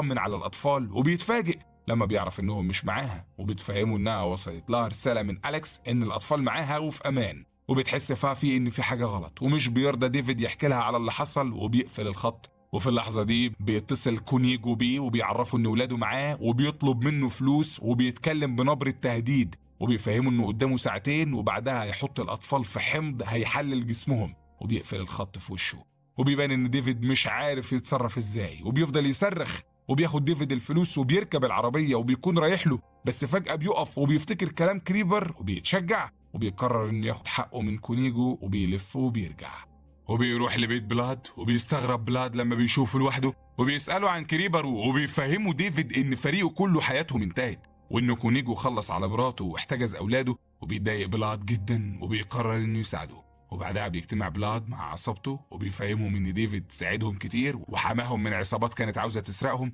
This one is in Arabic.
بيطمن على الأطفال وبيتفاجئ لما بيعرف إنهم مش معاها، وبتفهمه إنها وصلت لها رسالة من أليكس إن الأطفال معاها وفي أمان، وبتحس فافي إن في حاجة غلط، ومش بيرضى ديفيد يحكي لها على اللي حصل وبيقفل الخط. وفي اللحظة دي بيتصل كونيجو بيه وبيعرفه إن ولاده معاه وبيطلب منه فلوس، وبيتكلم بنبرة تهديد، وبيفهمه إنه قدامه ساعتين وبعدها هيحط الأطفال في حمض هيحلل جسمهم، وبيقفل الخط في وشه. وبيبان إن ديفيد مش عارف يتصرف إزاي، وبيفضل يصرخ، وبياخد ديفيد الفلوس وبيركب العربية وبيكون رايح له، بس فجأة بيقف وبيفتكر كلام كريبر وبيتشجع، وبيقرر إنه ياخد حقه من كونيجو، وبيلف وبيرجع. وبيروح لبيت بلاد، وبيستغرب بلاد لما بيشوفه لوحده، وبيسأله عن كريبر، وبيفهمه ديفيد إن فريقه كله حياتهم انتهت، وإنه كونيجو خلص على مراته واحتجز أولاده. وبيتضايق بلاد جدا وبيقرر إنه يساعده. وبعدها بيجتمع بلاد مع عصابته وبيفهمهم إن ديفيد ساعدهم كتير وحماهم من عصابات كانت عاوزة تسرقهم،